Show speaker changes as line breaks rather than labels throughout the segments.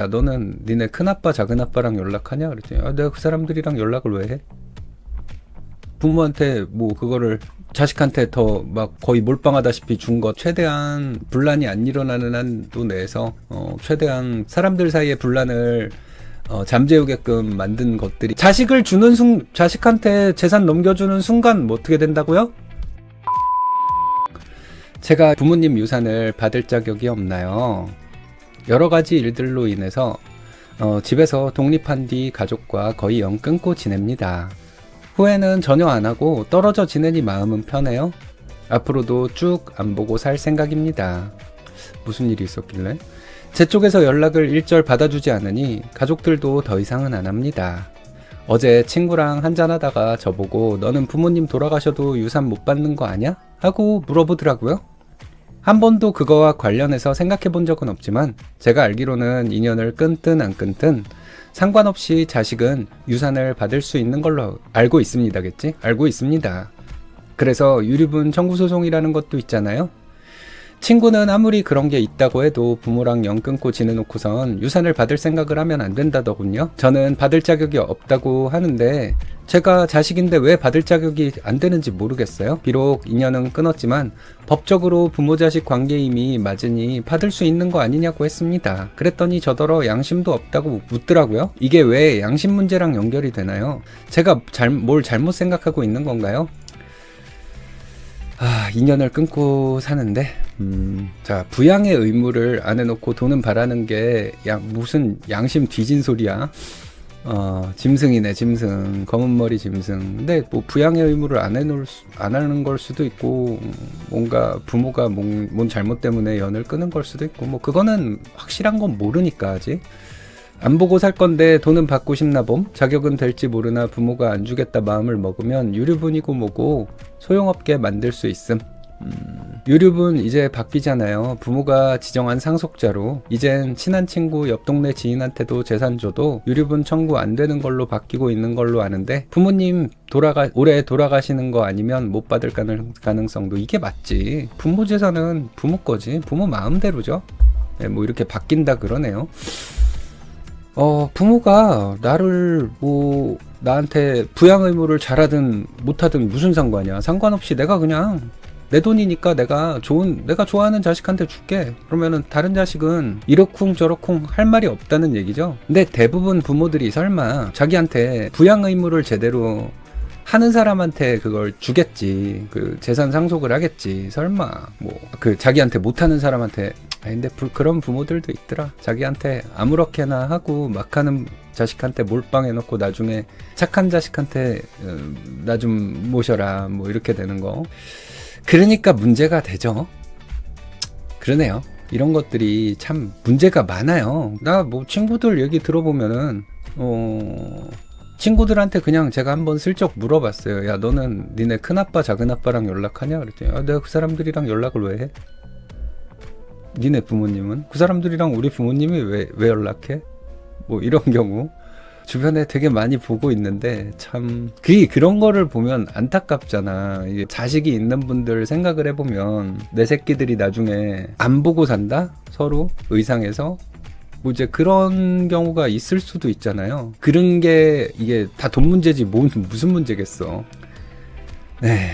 야, 너는 니네 큰아빠 작은아빠랑 연락하냐? 그랬더니 내가 그 사람들이랑 연락을 왜 해? 부모한테 뭐 그거를 자식한테 더 막 거의 몰빵하다시피 준 것, 최대한 분란이 안 일어나는 한도 내에서 최대한 사람들 사이의 분란을 잠재우게끔 만든 것들이, 자식을 주는 자식한테 재산 넘겨주는 순간 뭐 어떻게 된다고요? 제가 부모님 유산을 받을 자격이 없나요? 여러 가지 일들로 인해서 집에서 독립한 뒤 가족과 거의 연 끊고 지냅니다. 후회는 전혀 안 하고 떨어져 지내니 마음은 편해요. 앞으로도 쭉 안 보고 살 생각입니다. 무슨 일이 있었길래? 제 쪽에서 연락을 일절 받아주지 않으니 가족들도 더 이상은 안 합니다. 어제 친구랑 한잔하다가 저보고 너는 부모님 돌아가셔도 유산 못 받는 거 아냐? 하고 물어보더라고요. 한 번도 그거와 관련해서 생각해 본 적은 없지만 제가 알기로는 인연을 끊든 안 끊든 상관없이 자식은 유산을 받을 수 있는 걸로 알고 있습니다겠지? 알고 있습니다. 그래서 유류분 청구소송이라는 것도 있잖아요. 친구는 아무리 그런 게 있다고 해도 부모랑 연 끊고 지내놓고선 유산을 받을 생각을 하면 안 된다더군요. 저는 받을 자격이 없다고 하는데 제가 자식인데 왜 받을 자격이 안 되는지 모르겠어요. 비록 인연은 끊었지만 법적으로 부모 자식 관계임이 맞으니 받을 수 있는 거 아니냐고 했습니다. 그랬더니 저더러 양심도 없다고 묻더라고요. 이게 왜 양심 문제랑 연결이 되나요? 제가 뭘 잘못 생각하고 있는 건가요? 인연을 끊고 사는데 자, 부양의 의무를 안 해놓고 돈은 바라는 게 무슨 양심 뒤진 소리야. 짐승이네, 짐승. 검은 머리 짐승. 근데 뭐 부양의 의무를 안 하는 걸 수도 있고, 뭔가 부모가 뭔 잘못 때문에 연을 끊은 걸 수도 있고, 뭐 그거는 확실한 건 모르니까 아직. 안 보고 살 건데 돈은 받고 싶나 봄? 자격은 될지 모르나 부모가 안 주겠다 마음을 먹으면 유류분이고 뭐고 소용없게 만들 수 있음. 유류분 이제 바뀌잖아요. 부모가 지정한 상속자로 이젠 친한 친구 옆 동네 지인한테도 재산 줘도 유류분 청구 안 되는 걸로 바뀌고 있는 걸로 아는데, 부모님 올해 돌아가시는 거 아니면 못 받을 가능성도, 이게 맞지. 부모 재산은 부모 거지. 부모 마음대로죠. 네, 뭐 이렇게 바뀐다 그러네요. 부모가 나한테 부양 의무를 잘하든 못하든 무슨 상관이야. 상관없이 내가 그냥 내 돈이니까 내가 좋아하는 자식한테 줄게. 그러면은 다른 자식은 이러쿵 저러쿵 할 말이 없다는 얘기죠. 근데 대부분 부모들이 설마 자기한테 부양 의무를 제대로 하는 사람한테 그걸 주겠지. 그 재산 상속을 하겠지. 설마 그 자기한테 못하는 사람한테. 근데 그런 부모들도 있더라. 자기한테 아무렇게나 하고 막 하는 자식한테 몰빵해놓고 나중에 착한 자식한테 나 좀 모셔라 뭐 이렇게 되는 거. 그러니까 문제가 되죠. 그러네요. 이런 것들이 참 문제가 많아요. 나 뭐 친구들 얘기 들어보면은 친구들한테 그냥 제가 한번 슬쩍 물어봤어요. 야, 너는 니네 큰아빠 작은아빠랑 연락하냐? 그랬더니 내가 그 사람들이랑 연락을 왜 해? 니네 부모님은? 그 사람들이랑 우리 부모님이 왜 연락해? 뭐 이런 경우 주변에 되게 많이 보고 있는데, 참 그런 거를 보면 안타깝잖아. 이게 자식이 있는 분들 생각을 해보면 내 새끼들이 나중에 안 보고 산다? 서로 의상에서? 뭐 이제 그런 경우가 있을 수도 있잖아요. 그런 게 이게 다 돈 문제지 무슨 문제겠어. 네.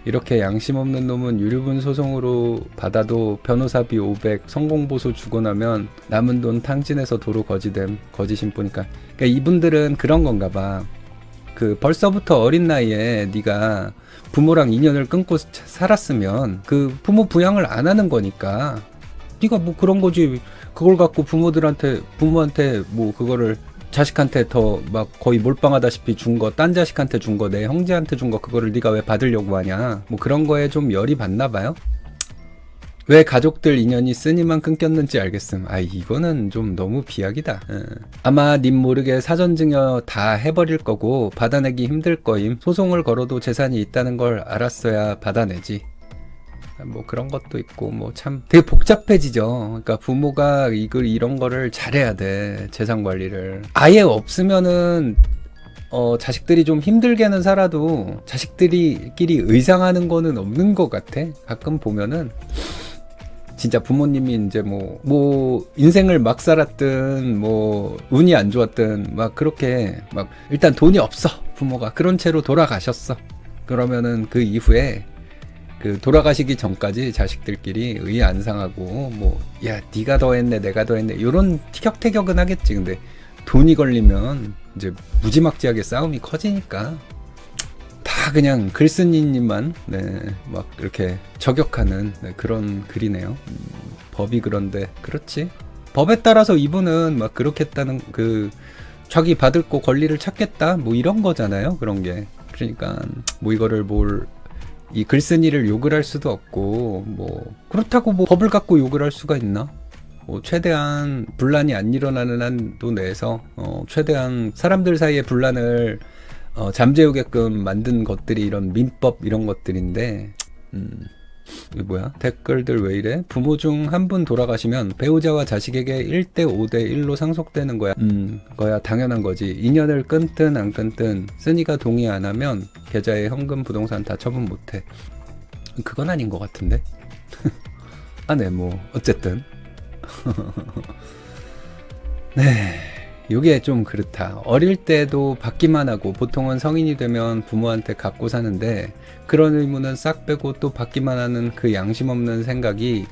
이렇게 양심 없는 놈은 유류분 소송으로 받아도 변호사비 500, 성공보수 주고 나면 남은 돈 탕진해서 도로 거짓인 보니까. 그러니까 이분들은 그런 건가 봐. 벌써부터 어린 나이에 네가 부모랑 인연을 끊고 살았으면 그 부모 부양을 안 하는 거니까 네가 뭐 그런 거지. 그걸 갖고 부모한테 뭐 그거를 자식한테 더 막 거의 몰빵하다시피 준 거, 딴 자식한테 준 거, 내 형제한테 준 거, 그거를 네가 왜 받으려고 하냐. 뭐 그런 거에 좀 열이 받나 봐요. 왜 가족들 인연이 쓰니만 끊겼는지 알겠음. 이거는 좀 너무 비약이다. 아마 님 모르게 사전증여 다 해버릴 거고 받아내기 힘들 거임. 소송을 걸어도 재산이 있다는 걸 알았어야 받아내지. 뭐 그런 것도 있고 뭐 참 되게 복잡해지죠. 그러니까 부모가 이런 거를 잘해야 돼. 재산 관리를 아예 없으면은 자식들이 좀 힘들게는 살아도 자식들이끼리 의상하는 거는 없는 것 같아. 가끔 보면은 진짜 부모님이 이제 뭐 인생을 막 살았든 뭐 운이 안 좋았든 막 그렇게 막 일단 돈이 없어 부모가 그런 채로 돌아가셨어. 그러면은 그 이후에 그 돌아가시기 전까지 자식들끼리 의 안 상하고 뭐 야 네가 더 했네 내가 더 했네 요런 티격태격은 하겠지. 근데 돈이 걸리면 이제 무지막지하게 싸움이 커지니까 다 그냥 글쓴이님만 네, 막 이렇게 저격하는 네, 그런 글이네요. 법이 그런데 그렇지. 법에 따라서 이분은 막 그렇게 했다는 그 자기 받을 거 권리를 찾겠다 뭐 이런 거잖아요. 그런 게. 그러니까 뭐 이거를 이 글쓴이를 욕을 할 수도 없고 뭐 그렇다고 뭐 법을 갖고 욕을 할 수가 있나? 뭐 최대한 분란이 안 일어나는 한도 내에서 최대한 사람들 사이의 분란을 잠재우게끔 만든 것들이 이런 민법 이런 것들인데 이게 뭐야? 댓글들 왜 이래? 부모 중 한 분 돌아가시면 배우자와 자식에게 1대 5대 1로 상속되는 거야. 거야 당연한 거지. 인연을 끊든 안 끊든 쓴이가 동의 안 하면 계좌에 현금 부동산 다 처분 못해. 그건 아닌 것 같은데. 아, 네, 뭐 어쨌든 네. 요게 좀 그렇다. 어릴 때도 받기만 하고 보통은 성인이 되면 부모한테 갖고 사는데 그런 의무는 싹 빼고 또 받기만 하는 그 양심 없는 생각이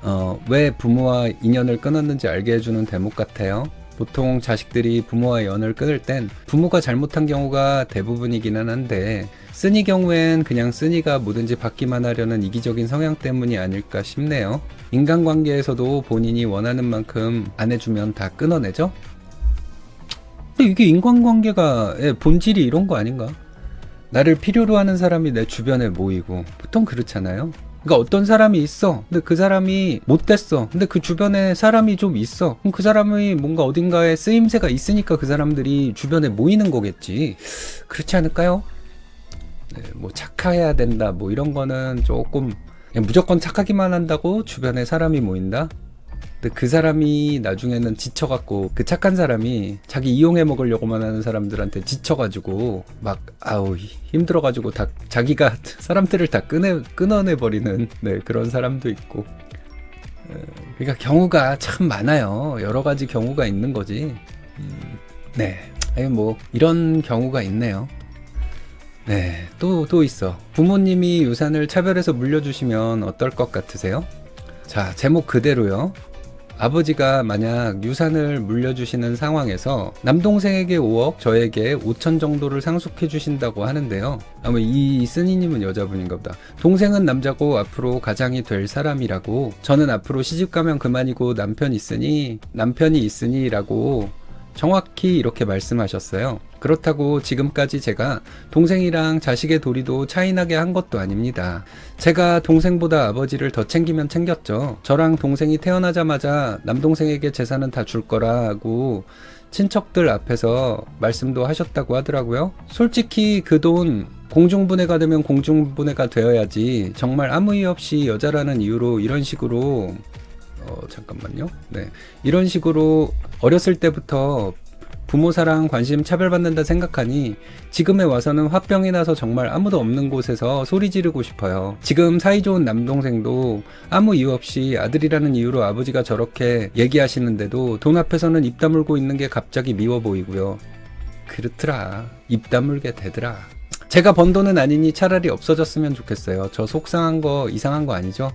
왜 부모와 인연을 끊었는지 알게 해주는 대목 같아요. 보통 자식들이 부모와 연을 끊을 땐 부모가 잘못한 경우가 대부분이기는 한데 쓴이 경우엔 그냥 쓴이가 뭐든지 받기만 하려는 이기적인 성향 때문이 아닐까 싶네요. 인간관계에서도 본인이 원하는 만큼 안 해주면 다 끊어내죠? 근데 이게 인간관계가의 본질이 이런 거 아닌가? 나를 필요로 하는 사람이 내 주변에 모이고 보통 그렇잖아요. 그러니까 어떤 사람이 있어. 근데 그 사람이 못됐어. 근데 그 주변에 사람이 좀 있어. 그럼 그 사람이 뭔가 어딘가에 쓰임새가 있으니까 그 사람들이 주변에 모이는 거겠지. 그렇지 않을까요? 네, 뭐 착해야 된다. 뭐 이런 거는 조금 그냥 무조건 착하기만 한다고 주변에 사람이 모인다? 근데 그 사람이 나중에는 지쳐갖고 그 착한 사람이 자기 이용해 먹으려고만 하는 사람들한테 지쳐가지고 막 아우 힘들어가지고 다 자기가 사람들을 다 끊어내버리는 네, 그런 사람도 있고 그러니까 경우가 참 많아요. 여러 가지 경우가 있는 거지. 네, 아니 뭐 이런 경우가 있네요. 네, 또 있어. 부모님이 유산을 차별해서 물려주시면 어떨 것 같으세요? 자, 제목 그대로요. 아버지가 만약 유산을 물려주시는 상황에서 남동생에게 5억, 저에게 5천 정도를 상속해 주신다고 하는데요. 아마 이 쓰니님은 여자분인가 보다. 동생은 남자고 앞으로 가장이 될 사람이라고, 저는 앞으로 시집가면 그만이고 남편이 있으니 라고 정확히 이렇게 말씀하셨어요. 그렇다고 지금까지 제가 동생이랑 자식의 도리도 차이나게 한 것도 아닙니다. 제가 동생보다 아버지를 더 챙기면 챙겼죠. 저랑 동생이 태어나자마자 남동생에게 재산은 다 줄 거라고 친척들 앞에서 말씀도 하셨다고 하더라고요. 솔직히 그 돈 공중분해가 되면 공중분해가 되어야지 정말 아무 이유 없이 여자라는 이유로 이런 식으로 잠깐만요. 네. 이런 식으로 어렸을 때부터 부모 사랑, 관심 차별받는다 생각하니 지금에 와서는 화병이 나서 정말 아무도 없는 곳에서 소리 지르고 싶어요. 지금 사이좋은 남동생도 아무 이유 없이 아들이라는 이유로 아버지가 저렇게 얘기하시는데도 돈 앞에서는 입 다물고 있는 게 갑자기 미워 보이고요. 그렇더라. 입 다물게 되더라. 제가 번 돈은 아니니 차라리 없어졌으면 좋겠어요. 저 속상한 거 이상한 거 아니죠?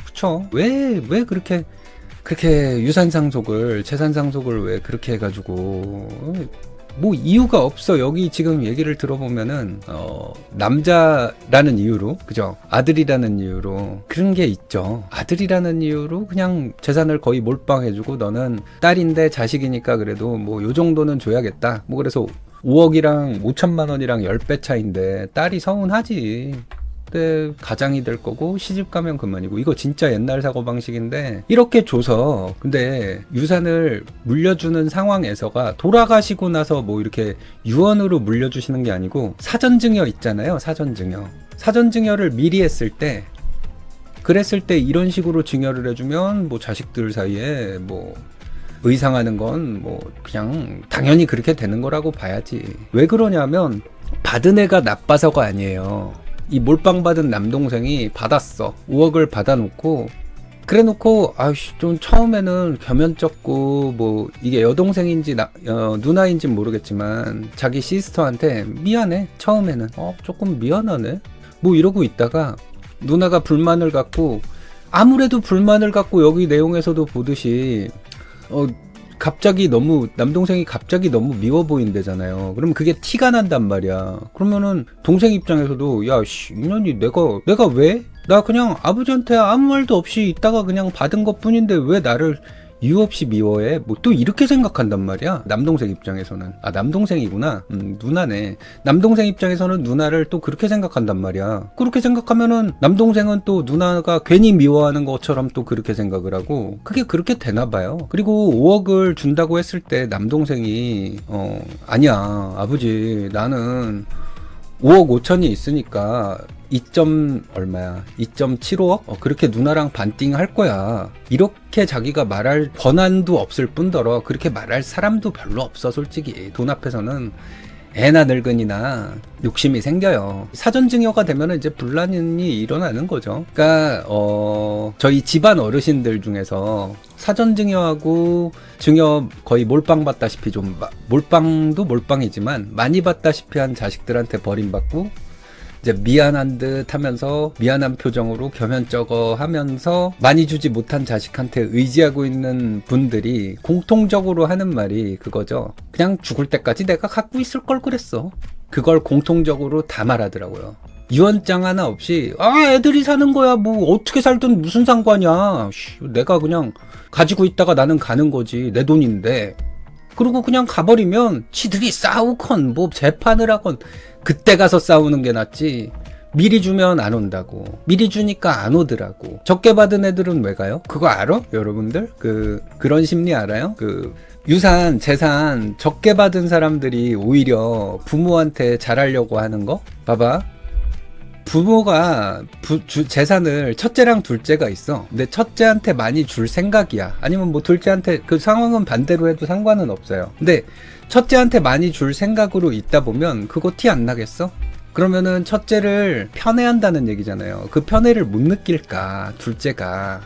그쵸? 왜 그렇게 유산상속을, 재산상속을 왜 그렇게 해가지고, 뭐 이유가 없어. 여기 지금 얘기를 들어보면은, 남자라는 이유로, 그죠? 아들이라는 이유로, 그런 게 있죠. 아들이라는 이유로 그냥 재산을 거의 몰빵해주고, 너는 딸인데 자식이니까 그래도 뭐 요 정도는 줘야겠다. 뭐 그래서 5억이랑 5천만 원이랑 10배 차인데, 딸이 서운하지. 때 가장이 될 거고 시집 가면 그만이고. 이거 진짜 옛날 사고방식인데 이렇게 줘서 근데 유산을 물려주는 상황에서가 돌아가시고 나서 뭐 이렇게 유언으로 물려주시는 게 아니고 사전증여 있잖아요. 사전증여를 미리 했을 때 그랬을 때 이런 식으로 증여를 해주면 뭐 자식들 사이에 뭐 의상하는 건 뭐 그냥 당연히 그렇게 되는 거라고 봐야지. 왜 그러냐면 받은 애가 나빠서가 아니에요. 이 몰빵받은 남동생이 받았어. 5억을 받아놓고 그래 놓고 아이씨 좀 처음에는 겸연쩍고 뭐 이게 여동생인지 누나인지 모르겠지만 자기 시스터한테 미안해 처음에는 조금 미안하네 뭐 이러고 있다가 누나가 불만을 갖고 아무래도 불만을 갖고 여기 내용에서도 보듯이 갑자기 너무 남동생이 갑자기 너무 미워 보인대잖아요. 그럼 그게 티가 난단 말이야. 그러면은 동생 입장에서도 야 씨 이년이 내가 왜? 나 그냥 아버지한테 아무 말도 없이 있다가 그냥 받은 것뿐인데 왜 나를 이유 없이 미워해? 뭐 또 이렇게 생각한단 말이야. 남동생 입장에서는 남동생이구나. 누나네. 남동생 입장에서는 누나를 또 그렇게 생각한단 말이야. 그렇게 생각하면은 남동생은 또 누나가 괜히 미워하는 것처럼 또 그렇게 생각을 하고 그게 그렇게 되나 봐요. 그리고 5억을 준다고 했을 때 남동생이 아니야 아버지 나는 5억 5천이 있으니까 2.75억? 그렇게 누나랑 반띵 할 거야. 이렇게 자기가 말할 권한도 없을 뿐더러 그렇게 말할 사람도 별로 없어 솔직히. 돈 앞에서는 애나 늙은이나 욕심이 생겨요. 사전증여가 되면 이제 분란이 일어나는 거죠. 그러니까 저희 집안 어르신들 중에서 사전증여하고 증여 거의 몰빵 받다시피 좀 몰빵도 몰빵이지만 많이 받다시피 한 자식들한테 버림받고 이제 미안한 듯 하면서 미안한 표정으로 겸연쩍어 하면서 많이 주지 못한 자식한테 의지하고 있는 분들이 공통적으로 하는 말이 그거죠. 그냥 죽을 때까지 내가 갖고 있을 걸 그랬어. 그걸 공통적으로 다 말하더라고요. 유언장 하나 없이 애들이 사는 거야 뭐 어떻게 살든 무슨 상관이야. 내가 그냥 가지고 있다가 나는 가는 거지. 내 돈인데. 그리고 그냥 가버리면 지들이 싸우건 뭐 재판을 하건 그때 가서 싸우는 게 낫지. 미리 주면 안 온다고. 미리 주니까 안 오더라고. 적게 받은 애들은 왜 가요? 그거 알아? 여러분들? 그런 심리 알아요? 유산, 재산 적게 받은 사람들이 오히려 부모한테 잘하려고 하는 거? 봐봐. 부모가 재산을 첫째랑 둘째가 있어. 근데 첫째한테 많이 줄 생각이야. 아니면 뭐 둘째한테 그 상황은 반대로 해도 상관은 없어요. 근데 첫째한테 많이 줄 생각으로 있다 보면 그거 티 안 나겠어? 그러면은 첫째를 편애한다는 얘기잖아요. 그 편애를 못 느낄까 둘째가.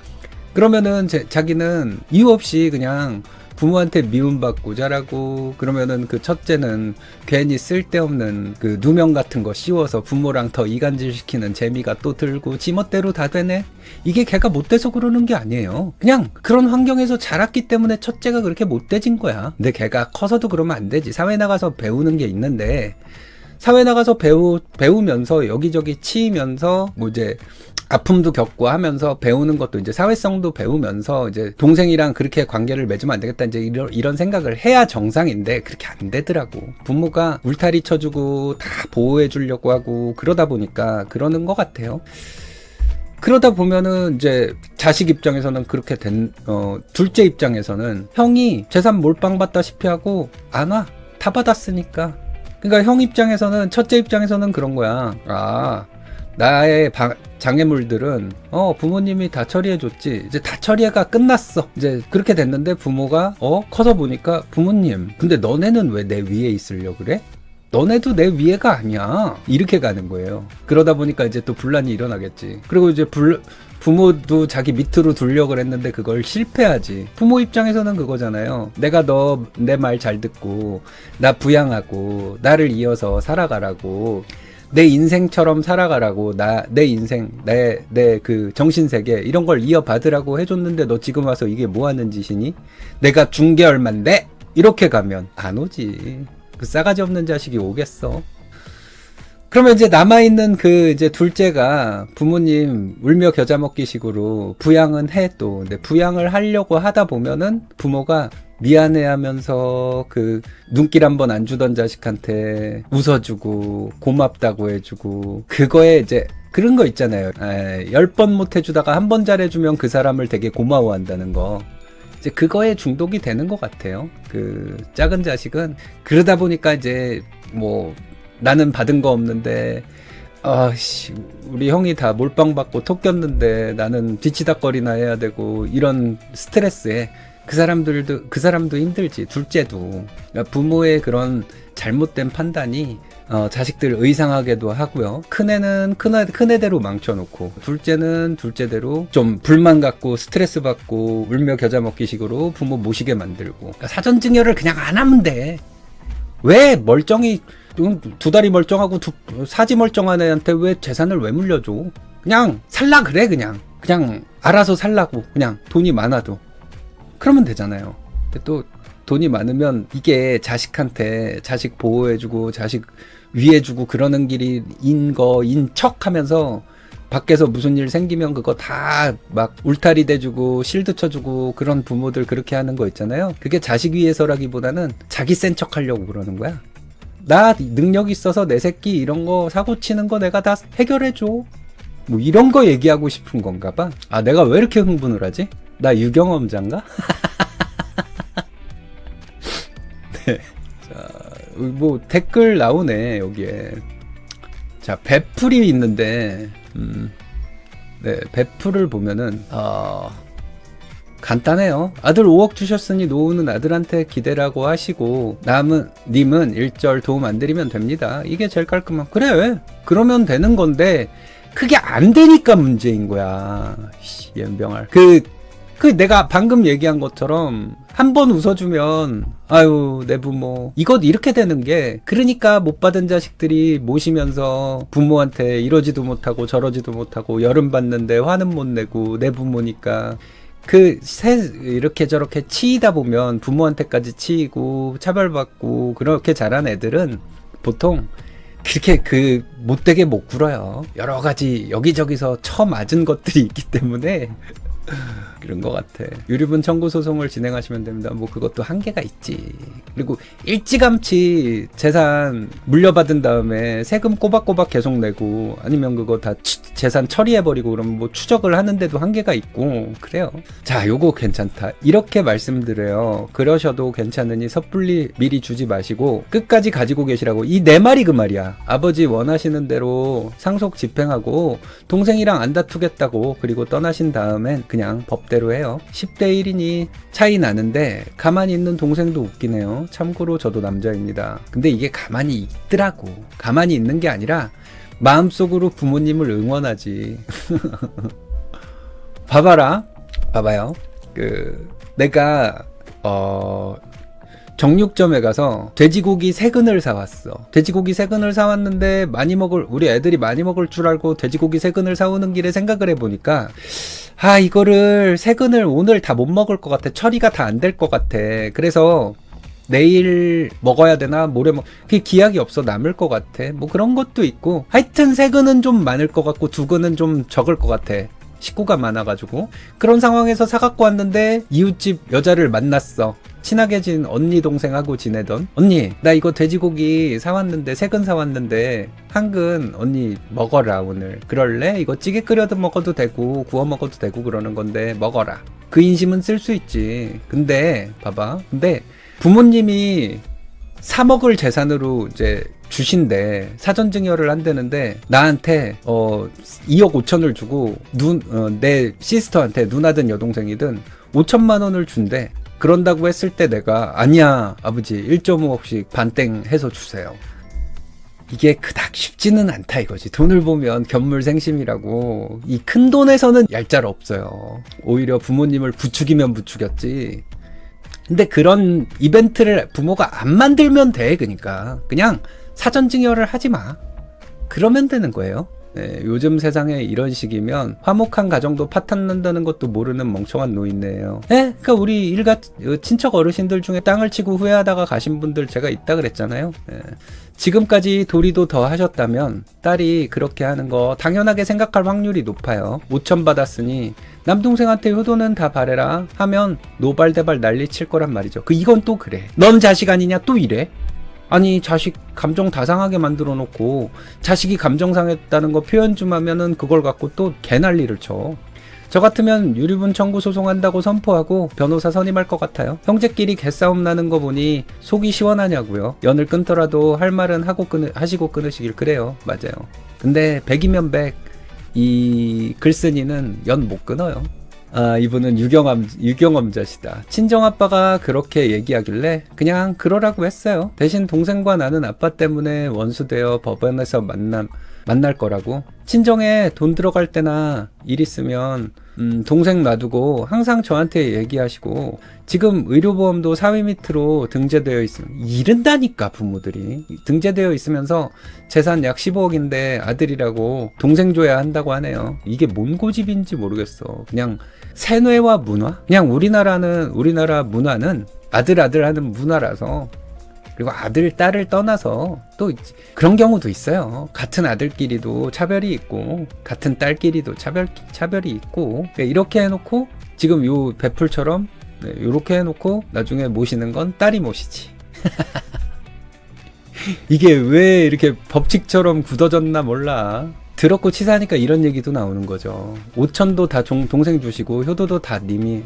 그러면은 자기는 이유 없이 그냥 부모한테 미움받고 자라고 그러면은 그 첫째는 괜히 쓸데없는 그 누명 같은 거 씌워서 부모랑 더 이간질 시키는 재미가 또 들고 지멋대로 다 되네. 이게 걔가 못돼서 그러는 게 아니에요. 그냥 그런 환경에서 자랐기 때문에 첫째가 그렇게 못돼진 거야. 근데 걔가 커서도 그러면 안 되지. 사회 나가서 배우는 게 있는데 사회 나가서 배우면서 여기저기 치이면서 뭐 이제 아픔도 겪고 하면서 배우는 것도 이제 사회성도 배우면서 이제 동생이랑 그렇게 관계를 맺으면 안 되겠다 이제 이런 생각을 해야 정상인데 그렇게 안 되더라고. 부모가 울타리 쳐주고 다 보호해 주려고 하고 그러다 보니까 그러는 것 같아요. 그러다 보면은 이제 자식 입장에서는 그렇게 둘째 입장에서는 형이 재산 몰빵 받다시피 하고 안 와. 다 받았으니까. 그러니까 형 입장에서는 첫째 입장에서는 그런 거야. 나의 장애물들은 부모님이 다 처리해줬지. 이제 다 처리가 끝났어. 이제 그렇게 됐는데 부모가 커서 보니까 부모님 근데 너네는 왜 내 위에 있으려고 그래? 너네도 내 위에가 아니야. 이렇게 가는 거예요. 그러다 보니까 이제 또 분란이 일어나겠지. 그리고 이제 부모도 자기 밑으로 두려고 했는데 그걸 실패하지. 부모 입장에서는 그거잖아요. 내가 너 내 말 잘 듣고 나 부양하고 나를 이어서 살아가라고 내 인생처럼 살아가라고 내 인생 내 그 정신세계 이런 걸 이어받으라고 해줬는데 너 지금 와서 이게 뭐 하는 짓이니? 내가 준 게 얼만데? 이렇게 가면 안 오지. 그 싸가지 없는 자식이 오겠어. 그러면 이제 남아있는 그 이제 둘째가 부모님 울며 겨자 먹기 식으로 부양은 해 또. 근데 부양을 하려고 하다 보면은 부모가 미안해 하면서 그 눈길 한번 안 주던 자식한테 웃어주고 고맙다고 해주고 그거에 이제 그런 거 있잖아요. 10번 못 해주다가 한 번 잘해주면 그 사람을 되게 고마워한다는 거. 이제 그거에 중독이 되는 것 같아요. 그 작은 자식은 그러다 보니까 이제 뭐 나는 받은 거 없는데 우리 형이 다 몰빵 받고 톡 꼈는데 나는 뒤치다거리나 해야 되고 이런 스트레스에 그 사람도 힘들지. 둘째도. 그러니까 부모의 그런 잘못된 판단이 자식들 의상하게도 하고요. 큰애는 큰애대로 망쳐놓고, 둘째는 둘째대로 좀 불만 갖고 스트레스 받고 울며 겨자 먹기 식으로 부모 모시게 만들고. 그러니까 사전증여를 그냥 안 하면 돼. 왜 멀쩡히 2다리 멀쩡하고 사지 멀쩡한 애한테 왜 재산을 왜 물려줘? 그냥 살라 그래. 그냥 알아서 살라고. 그냥 돈이 많아도 그러면 되잖아요. 근데 또 돈이 많으면 이게 자식한테 자식 보호해주고 자식 위해주고 그러는 길이 인척 하면서 밖에서 무슨 일 생기면 그거 다 막 울타리 대주고 실드 쳐주고 그런 부모들 그렇게 하는 거 있잖아요. 그게 자식 위해서라기보다는 자기 센 척 하려고 그러는 거야. 나 능력 있어서 내 새끼 이런 거 사고 치는 거 내가 다 해결해줘. 뭐 이런 거 얘기하고 싶은 건가 봐. 아, 내가 왜 이렇게 흥분을 하지? 나 유경험자인가? 네. 자, 뭐 댓글 나오네 여기에. 자, 배풀이 있는데 네, 배풀을 보면은 간단해요. 아들 5억 주셨으니 노후는 아들한테 기대라고 하시고 님은 일절 도움 안 드리면 됩니다. 이게 제일 깔끔한. 그래, 그러면 되는 건데 그게 안 되니까 문제인 거야. 연병할. 내가 방금 얘기한 것처럼 한 번 웃어주면 아유 내 부모 이것 이렇게 되는 게, 그러니까 못 받은 자식들이 모시면서 부모한테 이러지도 못하고 저러지도 못하고 여름 받는데 화는 못 내고 내 부모니까 이렇게 저렇게 치이다 보면 부모한테까지 치이고 차별받고 그렇게 자란 애들은 보통 그렇게 못되게 못 굴어요. 여러 가지 여기저기서 쳐맞은 것들이 있기 때문에 그런 것 같아. 유류분 청구 소송을 진행하시면 됩니다. 뭐 그것도 한계가 있지. 그리고 일찌감치 재산 물려받은 다음에 세금 꼬박꼬박 계속 내고 아니면 그거 다 재산 처리해버리고 그러면 뭐 추적을 하는데도 한계가 있고 그래요. 자, 요거 괜찮다. 이렇게 말씀드려요. 그러셔도 괜찮으니 섣불리 미리 주지 마시고 끝까지 가지고 계시라고. 이 내 말이 그 말이야. 아버지 원하시는 대로 상속 집행하고 동생이랑 안 다투겠다고 그리고 떠나신 다음엔 그냥 법대로 해요. 10대 1이니 차이 나는데 가만히 있는 동생도 웃기네요. 참고로 저도 남자입니다. 근데 이게 가만히 있더라고. 가만히 있는 게 아니라 마음속으로 부모님을 응원하지. 봐봐요. 내가 정육점에 가서 돼지고기 세근을 사왔어. 돼지고기 세근을 사왔는데 우리 애들이 많이 먹을 줄 알고 돼지고기 세근을 사오는 길에 생각을 해보니까 이거를 세근을 오늘 다 못 먹을 것 같아. 처리가 다 안 될 것 같아. 그래서 내일 먹어야 되나 모레 그게 기약이 없어 남을 것 같아. 뭐 그런 것도 있고 하여튼 세근은 좀 많을 것 같고 두근은 좀 적을 것 같아. 식구가 많아가지고 그런 상황에서 사갖고 왔는데 이웃집 여자를 만났어. 친하게 진 언니 동생하고 지내던 언니 나 이거 돼지고기 사왔는데 세근 사왔는데 한 근 언니 먹어라 오늘. 그럴래? 이거 찌개 끓여도 먹어도 되고 구워 먹어도 되고 그러는 건데 먹어라. 그 인심은 쓸 수 있지. 근데 봐봐. 근데 부모님이 사 먹을 재산으로 이제 주신데 사전증여를 한다는데 나한테 2억 5천을 주고 내 시스터한테 누나든 여동생이든 5천만 원을 준대. 그런다고 했을 때 내가 아니야 아버지 1.5억씩 반땡 해서 주세요. 이게 그닥 쉽지는 않다 이거지. 돈을 보면 견물생심이라고. 이 큰 돈에서는 얄짤 없어요. 오히려 부모님을 부추기면 부추겼지. 근데 그런 이벤트를 부모가 안 만들면 돼. 그러니까 그냥 사전증여를 하지 마. 그러면 되는 거예요. 네, 요즘 세상에 이런 식이면 화목한 가정도 파탄난다는 것도 모르는 멍청한 노인네요. 그러니까 우리 친척 어르신들 중에 땅을 치고 후회하다가 가신 분들 제가 있다 그랬잖아요. 지금까지 도리도 더 하셨다면 딸이 그렇게 하는 거 당연하게 생각할 확률이 높아요. 5천 받았으니 남동생한테 효도는 다 바래라 하면 노발대발 난리 칠 거란 말이죠. 이건 또 그래. 넌 자식 아니냐 또 이래. 아니 자식 감정 다 상하게 만들어 놓고 자식이 감정 상했다는 거 표현 좀 하면은 그걸 갖고 또 개난리를 쳐. 저 같으면 유류분 청구 소송한다고 선포하고 변호사 선임할 것 같아요. 형제끼리 개싸움 나는 거 보니 속이 시원하냐고요. 연을 끊더라도 할 말은 하시고 끊으시길. 그래요. 맞아요. 근데 100이면 100 이 글쓴이는 연 못 끊어요. 이분은 유경험자시다. 친정아빠가 그렇게 얘기하길래 그냥 그러라고 했어요. 대신 동생과 나는 아빠 때문에 원수되어 법원에서 만날 거라고. 친정에 돈 들어갈 때나 일 있으면 동생 놔두고 항상 저한테 얘기하시고, 지금 의료보험도 사위 밑으로 등재되어 있으면 이른다니까. 부모들이 등재되어 있으면서 재산 약 15억인데 아들이라고 동생 줘야 한다고 하네요. 이게 뭔 고집인지 모르겠어. 그냥 세뇌와 문화? 그냥 우리나라 문화는 아들 하는 문화라서. 그리고 아들, 딸을 떠나서 또 그런 경우도 있어요. 같은 아들끼리도 차별이 있고, 같은 딸끼리도 차별이 있고, 그러니까 이렇게 해놓고, 지금 요 배풀처럼, 이렇게 해놓고, 나중에 모시는 건 딸이 모시지. 이게 왜 이렇게 법칙처럼 굳어졌나 몰라. 더럽고 치사하니까 이런 얘기도 나오는 거죠. 5천도 다 동생 주시고 효도도 다 님이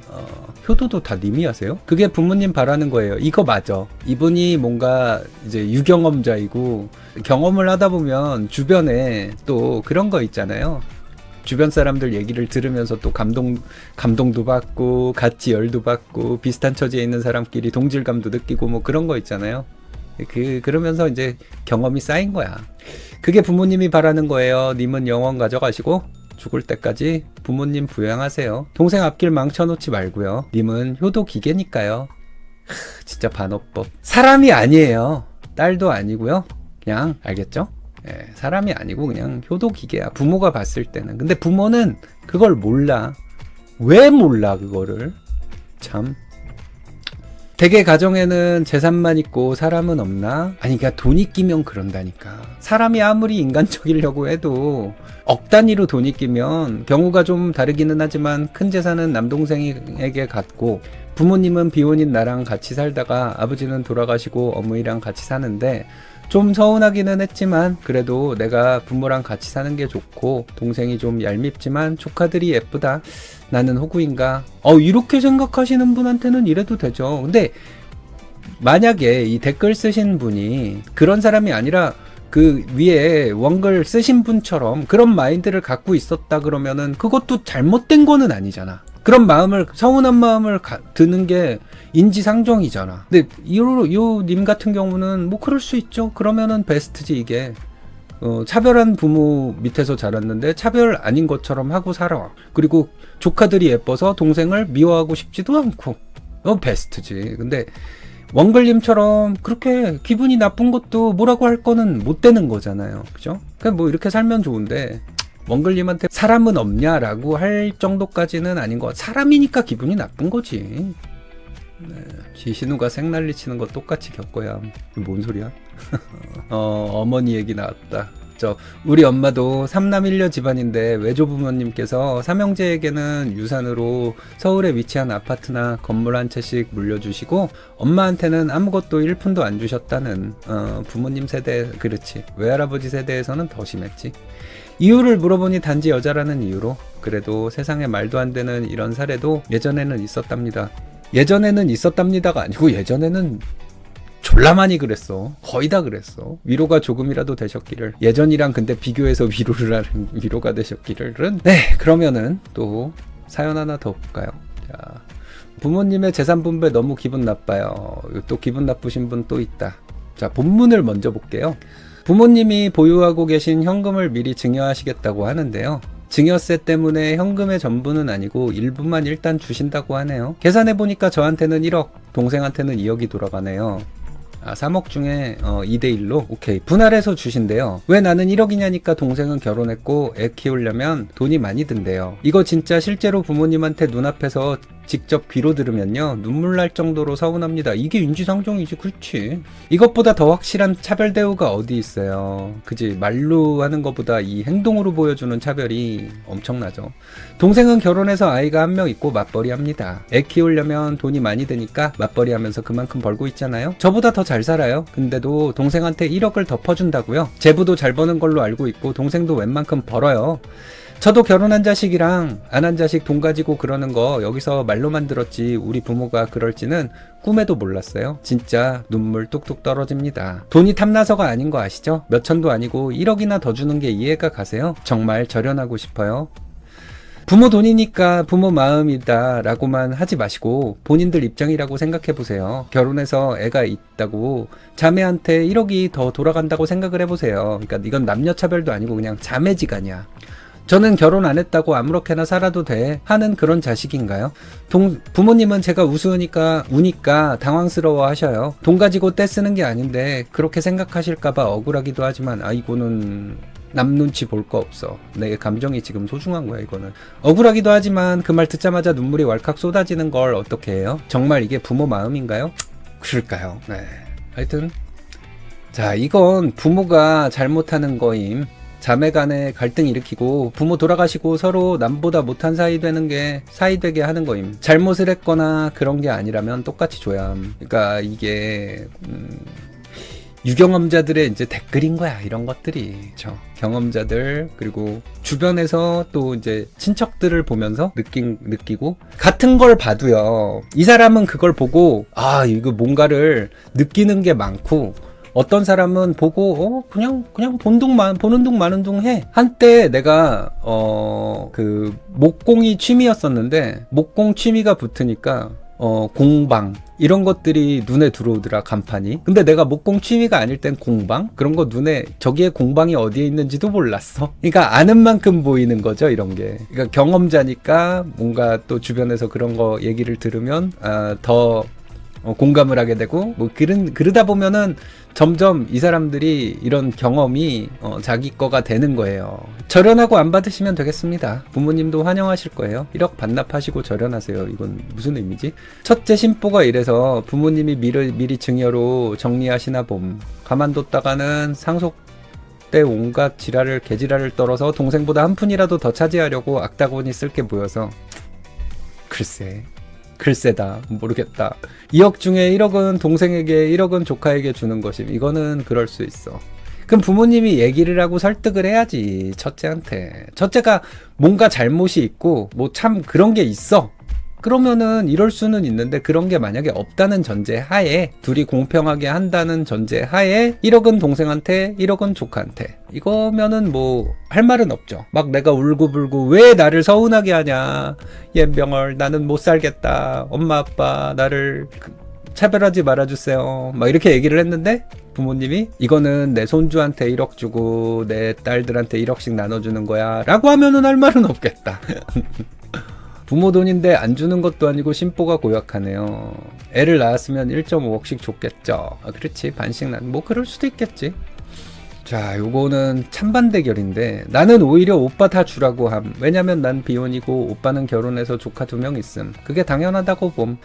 하세요? 그게 부모님 바라는 거예요. 이거 맞아. 이분이 뭔가 이제 유경험자이고, 경험을 하다 보면 주변에 또 그런 거 있잖아요. 주변 사람들 얘기를 들으면서 또 감동도 받고, 같이 열도 받고, 비슷한 처지에 있는 사람끼리 동질감도 느끼고, 뭐 그런 거 있잖아요. 그러면서 이제 경험이 쌓인 거야. 그게 부모님이 바라는 거예요. 님은 영원 가져가시고 죽을 때까지 부모님 부양하세요. 동생 앞길 망쳐놓지 말고요. 님은 효도 기계니까요. 진짜 반어법. 사람이 아니에요. 딸도 아니고요. 그냥 알겠죠? 사람이 아니고 그냥 효도 기계야. 부모가 봤을 때는. 근데 부모는 그걸 몰라. 왜 몰라 그거를? 참. 대개 가정에는 재산만 있고 사람은 없나? 아니, 그러니까 돈이 끼면 그런다니까. 사람이 아무리 인간적이려고 해도 억 단위로 돈이 끼면, 경우가 좀 다르기는 하지만 큰 재산은 남동생에게 갔고, 부모님은 비혼인 나랑 같이 살다가 아버지는 돌아가시고 어머니랑 같이 사는데, 좀 서운하기는 했지만 그래도 내가 부모랑 같이 사는 게 좋고, 동생이 좀 얄밉지만 조카들이 예쁘다. 나는 호구인가? 이렇게 생각하시는 분한테는 이래도 되죠. 근데 만약에 이 댓글 쓰신 분이 그런 사람이 아니라 그 위에 원글 쓰신 분처럼 그런 마인드를 갖고 있었다 그러면은 그것도 잘못된 거는 아니잖아. 그런 서운한 마음을 드는 게 인지상정이잖아. 근데 요 님 같은 경우는 뭐 그럴 수 있죠. 그러면은 베스트지 이게. 차별한 부모 밑에서 자랐는데 차별 아닌 것처럼 하고 살아. 그리고 조카들이 예뻐서 동생을 미워하고 싶지도 않고. 베스트지. 근데 원글님처럼 그렇게 기분이 나쁜 것도 뭐라고 할 거는 못 되는 거잖아요. 그죠? 그냥 뭐 이렇게 살면 좋은데, 원글님한테 사람은 없냐라고 할 정도까지는 아닌 것. 사람이니까 기분이 나쁜 거지. 지신우가 생난리 치는 거 똑같이 겪어야. 뭔 소리야? 어머니 얘기 나왔다. 우리 엄마도 3남 1녀 집안인데 외조부모님께서 삼형제에게는 유산으로 서울에 위치한 아파트나 건물 한 채씩 물려주시고, 엄마한테는 아무것도 1푼도 안 주셨다는 부모님 세대. 그렇지. 외할아버지 세대에서는 더 심했지. 이유를 물어보니 단지 여자라는 이유로. 그래도 세상에 말도 안 되는 이런 사례도 예전에는 있었답니다. 예전에는 있었답니다가 아니고 예전에는 졸라 많이 그랬어. 거의 다 그랬어. 위로가 조금이라도 되셨기를. 예전이랑 근데 비교해서 위로가 되셨기를. 네, 그러면은 또 사연 하나 더 볼까요? 자, 부모님의 재산 분배 너무 기분 나빠요. 또 기분 나쁘신 분 또 있다. 자, 본문을 먼저 볼게요. 부모님이 보유하고 계신 현금을 미리 증여하시겠다고 하는데요. 증여세 때문에 현금의 전부는 아니고 일부만 일단 주신다고 하네요. 계산해보니까 저한테는 1억, 동생한테는 2억이 돌아가네요. 3억 중에 2대1로? 오케이. 분할해서 주신대요. 왜 나는 1억이냐니까 동생은 결혼했고 애 키우려면 돈이 많이 든대요. 이거 진짜 실제로 부모님한테 눈앞에서 직접 귀로 들으면요, 눈물 날 정도로 서운합니다. 이게 인지상정이지. 그렇지. 이것보다 더 확실한 차별 대우가 어디 있어요. 그지? 말로 하는 것보다 이 행동으로 보여주는 차별이 엄청나죠. 동생은 결혼해서 아이가 1명 있고 맞벌이 합니다. 애 키우려면 돈이 많이 드니까 맞벌이 하면서 그만큼 벌고 있잖아요. 저보다 더 잘 살아요. 근데도 동생한테 1억을 덮어준다고요. 제부도 잘 버는 걸로 알고 있고 동생도 웬만큼 벌어요. 저도 결혼한 자식이랑 안 한 자식 돈 가지고 그러는 거 여기서 말로만 들었지 우리 부모가 그럴지는 꿈에도 몰랐어요. 진짜 눈물 뚝뚝 떨어집니다. 돈이 탐나서가 아닌 거 아시죠? 몇 천도 아니고 1억이나 더 주는 게 이해가 가세요? 정말 절연하고 싶어요. 부모 돈이니까 부모 마음이다 라고만 하지 마시고 본인들 입장이라고 생각해 보세요. 결혼해서 애가 있다고 자매한테 1억이 더 돌아간다고 생각을 해보세요. 그러니까 이건 남녀 차별도 아니고 그냥 자매지간이야. 저는 결혼 안 했다고 아무렇게나 살아도 돼 하는 그런 자식인가요? 부모님은 제가 우니까 당황스러워 하셔요. 돈 가지고 떼쓰는 게 아닌데 그렇게 생각하실까봐 억울하기도 하지만 이거는 남 눈치 볼 거 없어. 내 감정이 지금 소중한 거야 이거는. 억울하기도 하지만 그 말 듣자마자 눈물이 왈칵 쏟아지는 걸 어떻게 해요? 정말 이게 부모 마음인가요? 그럴까요? 네. 하여튼 자, 이건 부모가 잘못하는 거임. 자매 간에 갈등 일으키고 부모 돌아가시고 서로 남보다 못한 사이 되는 게 사이 되게 하는 거임. 잘못을 했거나 그런 게 아니라면 똑같이 줘야 함. 그러니까 이게 유경험자들의 이제 댓글인 거야. 이런 것들이. 경험자들 그리고 주변에서 또 이제 친척들을 보면서 느끼고 같은 걸 봐도요. 이 사람은 그걸 보고 이거 뭔가를 느끼는 게 많고 어떤 사람은 보고 그냥 보는 둥 마는 둥 해. 한때 내가 그 목공이 취미였었는데 목공 취미가 붙으니까 공방 이런 것들이 눈에 들어오더라. 간판이. 근데 내가 목공 취미가 아닐 땐 공방 그런 거 눈에 저기에 공방이 어디에 있는지도 몰랐어. 그러니까 아는 만큼 보이는 거죠. 이런 게. 그러니까 경험자니까 뭔가 또 주변에서 그런 거 얘기를 들으면 더 공감을 하게 되고 그러다 보면은 점점 이 사람들이 이런 경험이 자기 거가 되는 거예요. 절연하고 안 받으시면 되겠습니다. 부모님도 환영하실 거예요. 1억 반납하시고 절연하세요. 이건 무슨 의미지? 첫째 신보가 이래서 부모님이 미리 증여로 정리하시나 봄. 가만뒀다가는 상속 때 온갖 개지랄을 떨어서 동생보다 한 푼이라도 더 차지하려고 악다구니 쓸 게 보여서 글쎄다 모르겠다. 2억 중에 1억은 동생에게 1억은 조카에게 주는 것임. 이거는 그럴 수 있어. 그럼 부모님이 얘기를 하고 설득을 해야지. 첫째한테. 첫째가 뭔가 잘못이 있고 뭐 참 그런 게 있어. 그러면은 이럴 수는 있는데 그런 게 만약에 없다는 전제 하에 둘이 공평하게 한다는 전제 하에 1억은 동생한테 1억은 조카한테 이거면은 뭐 할 말은 없죠. 막 내가 울고불고 왜 나를 서운하게 하냐 옌병을 나는 못 살겠다 엄마 아빠 나를 차별하지 말아주세요 막 이렇게 얘기를 했는데 부모님이 이거는 내 손주한테 1억 주고 내 딸들한테 1억씩 나눠주는 거야 라고 하면은 할 말은 없겠다. 부모 돈인데 안 주는 것도 아니고 심보가 고약하네요. 애를 낳았으면 1.5억씩 줬겠죠. 그렇지 반씩 뭐 그럴 수도 있겠지. 자, 요거는 찬반 대결인데 나는 오히려 오빠 다 주라고 함. 왜냐면 난 비혼이고 오빠는 결혼해서 조카 2명 있음. 그게 당연하다고 봄.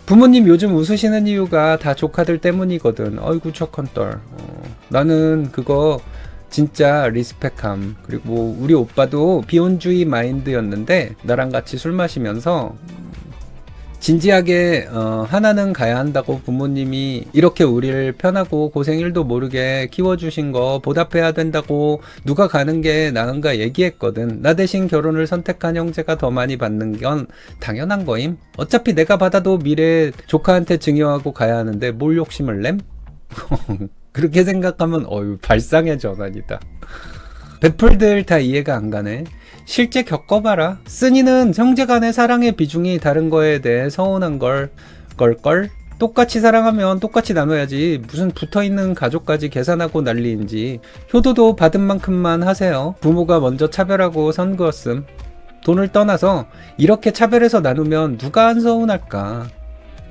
부모님 요즘 웃으시는 이유가 다 조카들 때문이거든. 어이구 착한 딸. 나는 그거 진짜 리스펙함. 그리고 우리 오빠도 비혼주의 마인드였는데 나랑 같이 술 마시면서 진지하게 하나는 가야 한다고 부모님이 이렇게 우리를 편하고 고생 1도 모르게 키워주신 거 보답해야 된다고 누가 가는 게 나은가 얘기했거든. 나 대신 결혼을 선택한 형제가 더 많이 받는 건 당연한 거임. 어차피 내가 받아도 미래에 조카한테 증여하고 가야 하는데 뭘 욕심을 냄? 그렇게 생각하면 발상의 전환이다. 베풀들 다 이해가 안 가네. 실제 겪어봐라. 쓴이는 형제간의 사랑의 비중이 다른 거에 대해 서운한 걸걸? 똑같이 사랑하면 똑같이 나눠야지. 무슨 붙어있는 가족까지 계산하고 난리인지. 효도도 받은 만큼만 하세요. 부모가 먼저 차별하고 선 그었음. 돈을 떠나서 이렇게 차별해서 나누면 누가 안 서운할까?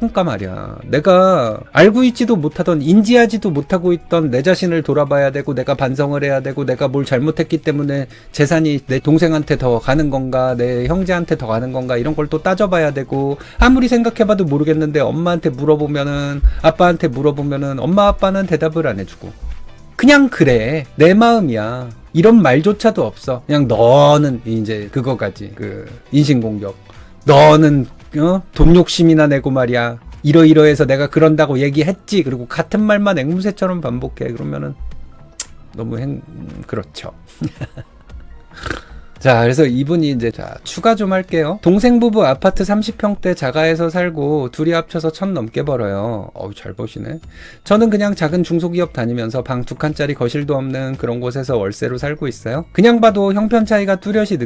그러니까 말이야. 내가 알고 있지도 못하던 인지하지도 못하고 있던 내 자신을 돌아봐야 되고 내가 반성을 해야 되고 내가 뭘 잘못했기 때문에 재산이 내 동생한테 더 가는 건가 내 형제한테 더 가는 건가 이런 걸 또 따져봐야 되고 아무리 생각해봐도 모르겠는데 엄마한테 물어보면은 아빠한테 물어보면은 엄마 아빠는 대답을 안 해주고 그냥 그래 내 마음이야 이런 말조차도 없어. 그냥 너는 이제 그거까지 그 인신공격 너는 돈 욕심이나 내고 말이야. 이러이러해서 내가 그런다고 얘기했지. 그리고 같은 말만 앵무새처럼 반복해. 그러면은 너무 그렇죠. 자, 그래서 이분이 이제, 자, 추가 좀 할게요. 동생 부부 아파트 30평대 자가에서 살고 둘이 합쳐서 1,000 넘게 벌어요. 어우, 잘 버시네. 저는 그냥 작은 중소기업 다니면서 방 2칸짜리 거실도 없는 그런 곳에서 월세로 살고 있어요. 그냥 봐도 형편 차이가 뚜렷이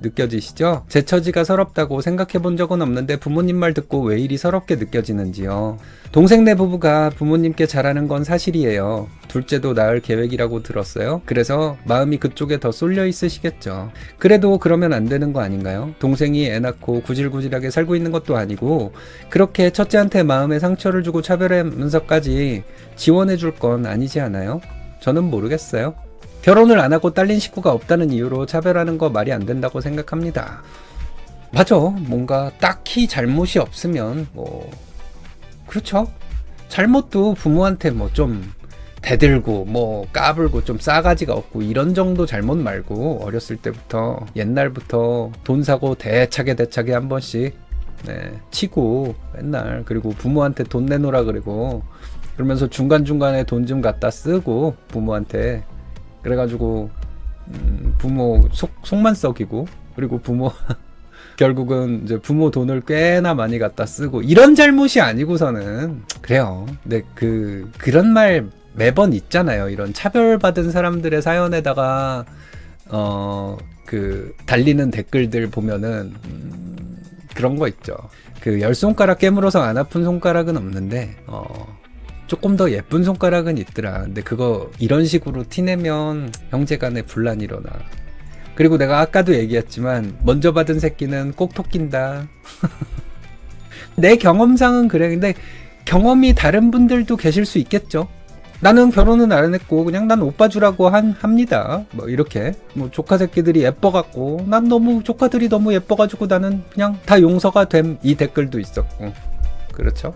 느껴지시죠? 제 처지가 서럽다고 생각해 본 적은 없는데 부모님 말 듣고 왜 이리 서럽게 느껴지는지요. 동생네 부부가 부모님께 잘하는 건 사실이에요. 둘째도 낳을 계획이라고 들었어요. 그래서 마음이 그쪽에 더 쏠려 있으시겠죠. 그래도 그러면 안 되는 거 아닌가요? 동생이 애 낳고 구질구질하게 살고 있는 것도 아니고 그렇게 첫째한테 마음에 상처를 주고 차별하면서까지 지원해 줄 건 아니지 않아요? 저는 모르겠어요. 결혼을 안 하고 딸린 식구가 없다는 이유로 차별하는 거 말이 안 된다고 생각합니다. 맞아. 뭔가 딱히 잘못이 없으면 그렇죠. 잘못도 부모한테 좀 대들고 까불고 좀 싸가지가 없고 이런 정도 잘못 말고 어렸을 때부터 옛날부터 돈 사고 대차게 한 번씩 치고 맨날 그리고 부모한테 돈 내놓으라 그러면서 중간중간에 돈 좀 갖다 쓰고 부모한테 그래가지고 부모 속만 썩이고 그리고 부모 결국은 이제 부모 돈을 꽤나 많이 갖다 쓰고 이런 잘못이 아니고서는 그래요. 근데 그런 말 매번 있잖아요. 이런 차별받은 사람들의 사연에다가 달리는 댓글들 보면은 그런 거 있죠. 10손가락 깨물어서 안 아픈 손가락은 없는데 조금 더 예쁜 손가락은 있더라. 근데 그거 이런 식으로 티내면 형제간에 분란이 일어나. 그리고 내가 아까도 얘기했지만 먼저 받은 새끼는 꼭 토낀다. 내 경험상은 그래. 근데 경험이 다른 분들도 계실 수 있겠죠. 나는 결혼은 안 했고 그냥 난 오빠 주라고 합니다. 이렇게 조카 새끼들이 예뻐갖고 난 너무 조카들이 너무 예뻐가지고 나는 그냥 다 용서가 됨 이 댓글도 있었고 그렇죠.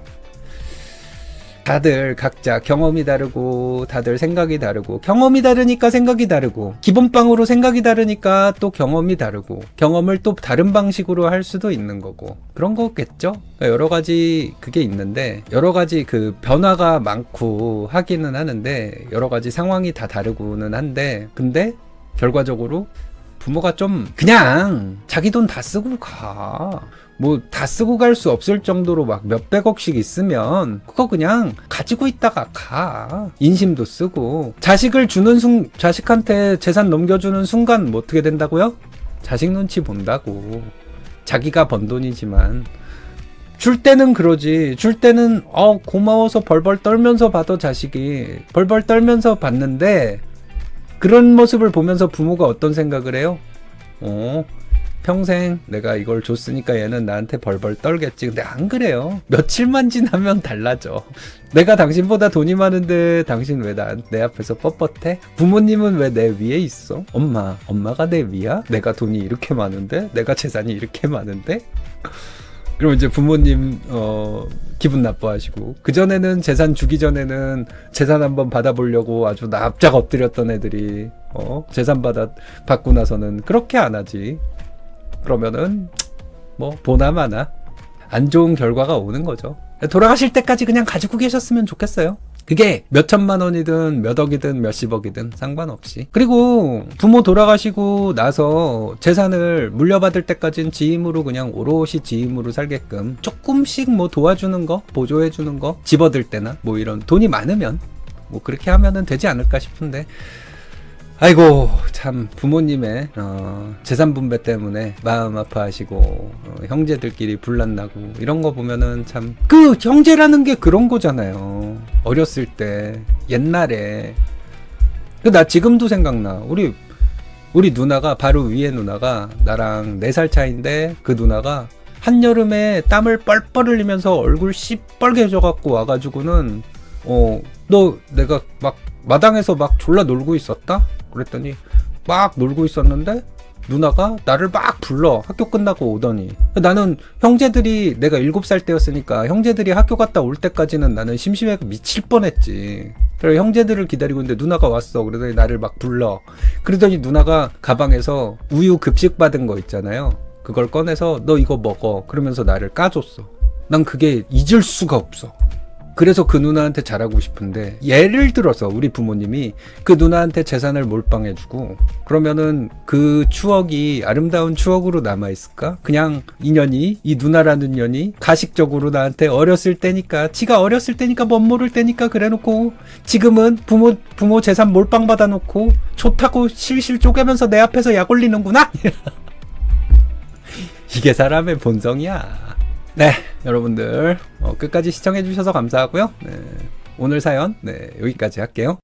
다들 각자 경험이 다르고 다들 생각이 다르고 경험이 다르니까 생각이 다르고 기본빵으로 생각이 다르니까 또 경험이 다르고 경험을 또 다른 방식으로 할 수도 있는 거고 그런 거겠죠. 여러 가지 그게 있는데 여러 가지 변화가 많고 하기는 하는데 여러 가지 상황이 다 다르고는 한데 근데 결과적으로 부모가 좀 그냥 자기 돈 다 쓰고 가. 다 쓰고 갈 수 없을 정도로 막 몇백억씩 있으면 그거 그냥 가지고 있다가 가. 인심도 쓰고. 자식한테 재산 넘겨주는 순간 어떻게 된다고요? 자식 눈치 본다고. 자기가 번 돈이지만. 줄 때는 그러지. 줄 때는 고마워서 벌벌 떨면서 받아 자식이. 벌벌 떨면서 받는데 그런 모습을 보면서 부모가 어떤 생각을 해요? 평생 내가 이걸 줬으니까 얘는 나한테 벌벌 떨겠지. 근데 안 그래요. 며칠만 지나면 달라져. 내가 당신보다 돈이 많은데 당신 왜 내 앞에서 뻣뻣해? 부모님은 왜 내 위에 있어? 엄마가 내 위야? 내가 돈이 이렇게 많은데? 내가 재산이 이렇게 많은데? 그럼 이제 부모님 기분 나빠하시고 그전에는 재산 주기 전에는 재산 한번 받아보려고 아주 납작 엎드렸던 애들이 재산 받고 나서는 그렇게 안 하지. 그러면은 보나마나 안 좋은 결과가 오는 거죠. 돌아가실 때까지 그냥 가지고 계셨으면 좋겠어요. 그게 몇 천만 원이든 몇 억이든 몇십억이든 상관없이. 그리고 부모 돌아가시고 나서 재산을 물려받을 때까지는 지 힘으로 그냥 오롯이 지 힘으로 살게끔 조금씩 도와주는 거, 보조해주는 거, 집 얻을 때나 이런 돈이 많으면 그렇게 하면은 되지 않을까 싶은데 아이고 참 부모님의 재산 분배 때문에 마음 아파하시고 형제들끼리 분란나고 이런 거 보면은 참 형제라는 게 그런 거잖아요. 어렸을 때 옛날에 나 지금도 생각나. 우리 누나가 바로 위에 누나가 나랑 4살 차인데 그 누나가 한여름에 땀을 뻘뻘 흘리면서 얼굴 시뻘게 해져갖고 와가지고는 너 내가 막 마당에서 막 졸라 놀고 있었다? 그랬더니 막 놀고 있었는데 누나가 나를 막 불러. 학교 끝나고 오더니. 나는 형제들이 내가 7살 때였으니까 형제들이 학교 갔다 올 때까지는 나는 심심해서 미칠 뻔했지. 그래서 형제들을 기다리고 있는데 누나가 왔어. 그러더니 나를 막 불러. 그러더니 누나가 가방에서 우유 급식 받은 거 있잖아요. 그걸 꺼내서 너 이거 먹어. 그러면서 나를 까줬어. 난 그게 잊을 수가 없어. 그래서 그 누나한테 잘하고 싶은데, 예를 들어서 우리 부모님이 그 누나한테 재산을 몰빵해주고 그러면은 그 추억이 아름다운 추억으로 남아있을까? 그냥 인연이, 이 누나라는 년이 가식적으로 나한테 어렸을 때니까, 지가 어렸을 때니까 멋 모를 때니까 그래놓고 지금은 부모 재산 몰빵 받아놓고 좋다고 실실 쪼개면서 내 앞에서 약 올리는구나. 이게 사람의 본성이야. 네, 여러분들 끝까지 시청해주셔서 감사하고요. 네, 오늘 사연 여기까지 할게요.